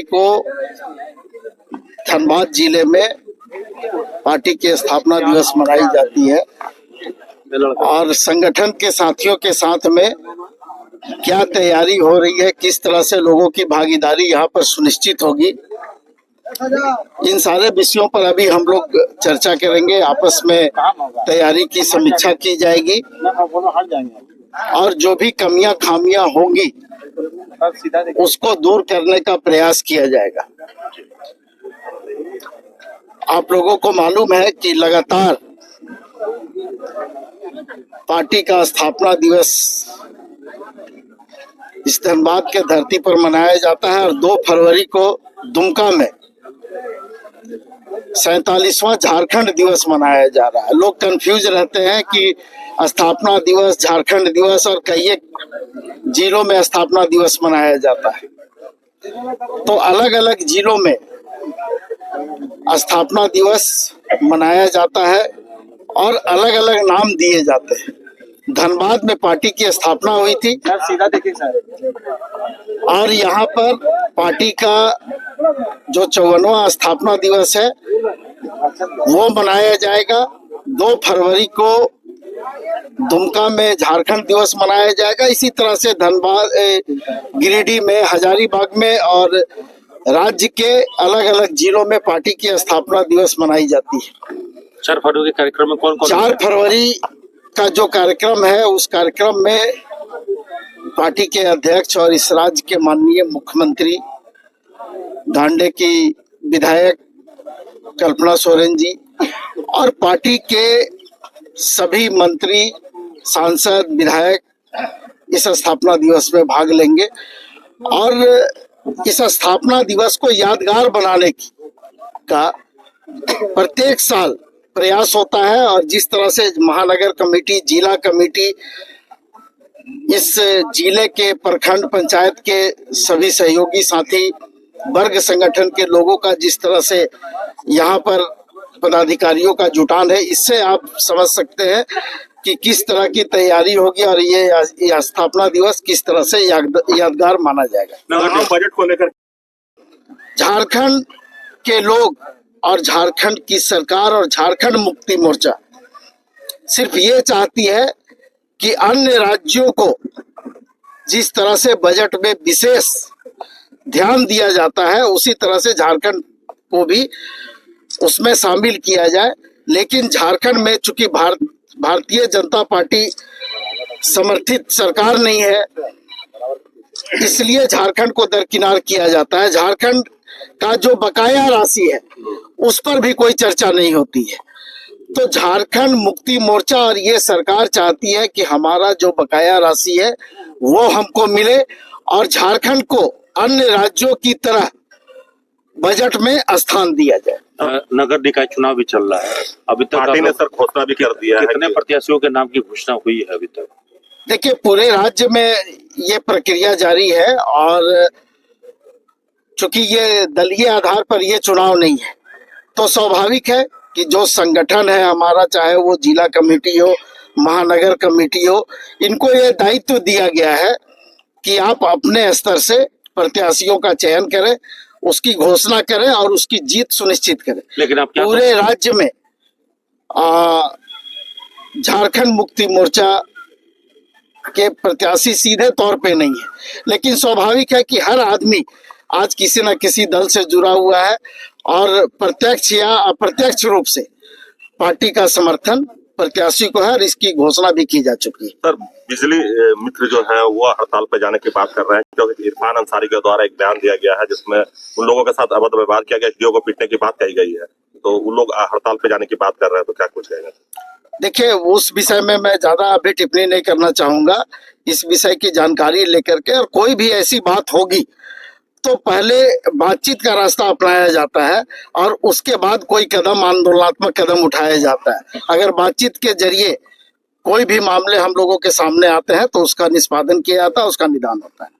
को धनबाद जिले में पार्टी के स्थापना दिवस मनाई जाती है और संगठन के साथियों के साथ में क्या तैयारी हो रही है, किस तरह से लोगों की भागीदारी यहाँ पर सुनिश्चित होगी, इन सारे विषयों पर अभी हम लोग चर्चा करेंगे। आपस में तैयारी की समीक्षा की जाएगी और जो भी कमियां खामियां होंगी उसको दूर करने का प्रयास किया जाएगा। आप लोगों को मालूम है कि लगातार पार्टी का स्थापना दिवस इस धनबाद के धरती पर मनाया जाता है और 2 फरवरी को दुमका में 47वां झारखंड दिवस मनाया जा रहा है। लोग कंफ्यूज रहते हैं कि स्थापना दिवस, झारखंड दिवस और कई एक जिलों में स्थापना दिवस मनाया जाता है, तो अलग अलग जिलों में स्थापना दिवस मनाया जाता है और अलग अलग नाम दिए जाते हैं। धनबाद में पार्टी की स्थापना हुई थी और यहाँ पर पार्टी का जो 54वां स्थापना दिवस है वो मनाया जाएगा। 2 फरवरी को दुमका में झारखंड दिवस मनाया जाएगा। इसी तरह से धनबाद, गिरिडीह में, हजारीबाग में और राज्य के अलग अलग जिलों में पार्टी की स्थापना दिवस मनाई जाती है। 4 फरवरी के कार्यक्रम में कौन 4 फरवरी का जो कार्यक्रम है उस कार्यक्रम में पार्टी के अध्यक्ष और इस राज्य के माननीय मुख्यमंत्री, धांडे की विधायक कल्पना सोरेन जी और पार्टी के सभी मंत्री, सांसद, विधायक इस स्थापना दिवस में भाग लेंगे और इस स्थापना दिवस को यादगार बनाने का प्रत्येक साल प्रयास होता है। और जिस तरह से महानगर कमेटी, जिला कमेटी, इस जिले के प्रखंड पंचायत के सभी सहयोगी साथी वर्ग संगठन के लोगों का जिस तरह से यहाँ पर पदाधिकारियों का जुटान है, इससे आप समझ सकते हैं कि किस तरह की तैयारी होगी और ये स्थापना दिवस किस तरह से यादगार माना जाएगा। बजट को लेकर झारखंड के लोग और झारखंड की सरकार और झारखंड मुक्ति मोर्चा सिर्फ ये चाहती है कि अन्य राज्यों को जिस तरह से बजट में विशेष ध्यान दिया जाता है उसी तरह से झारखंड को भी उसमें शामिल किया जाए। लेकिन झारखंड में चूंकि भारतीय जनता पार्टी समर्थित सरकार नहीं है, इसलिए झारखंड को दरकिनार किया जाता है। झारखंड का जो बकाया राशि है उस पर भी कोई चर्चा नहीं होती है। तो झारखंड मुक्ति मोर्चा और ये सरकार चाहती है कि हमारा जो बकाया राशि है वो हमको मिले और झारखंड को अन्य राज्यों की तरह बजट में स्थान दिया जाए। नगर निकाय चुनाव भी चल रहा है, अभी तक पार्टी ने सर घोषणा भी कर दिया है। कितने प्रत्याशियों के नाम की घोषणा हुई है अभी तक? देखिए, पूरे राज्य में ये प्रक्रिया जारी है और चूंकि ये दलीय आधार पर ये चुनाव नहीं है तो स्वाभाविक है कि जो संगठन है हमारा, चाहे वो जिला कमेटी हो, महानगर कमेटी हो, इनको ये दायित्व दिया गया है कि आप अपने स्तर से प्रत्याशियों का चयन करें, उसकी घोषणा करें और उसकी जीत सुनिश्चित करें। लेकिन आप पूरे राज्य में झारखंड मुक्ति मोर्चा के प्रत्याशी सीधे तौर पे नहीं है, लेकिन स्वाभाविक है कि हर आदमी आज किसी न किसी दल से जुड़ा हुआ है और प्रत्यक्ष या अप्रत्यक्ष रूप से पार्टी का समर्थन प्रत्याशी को है और इसकी घोषणा भी की जा चुकी है। सर, बिजली मित्र जो है वो हड़ताल पर जाने की बात कर रहे हैं, क्योंकि इरफान अंसारी के द्वारा एक बयान दिया गया है जिसमें उन लोगों के साथ अभद्र व्यवहार किया गया, डीओ को पीटने की बात कही गई है, तो उन लोग हड़ताल पर जाने की बात कर रहे हैं, तो क्या कुछ कहेंगे? देखिए, उस विषय में मैं ज्यादा अभी टिप्पणी नहीं करना चाहूंगा। इस विषय की जानकारी लेकर के और कोई भी ऐसी बात होगी तो पहले बातचीत का रास्ता अपनाया जाता है और उसके बाद कोई कदम, आंदोलनात्मक कदम उठाया जाता है। अगर बातचीत के जरिए कोई भी मामले हम लोगों के सामने आते हैं तो उसका निष्पादन किया जाता है, उसका निदान होता है।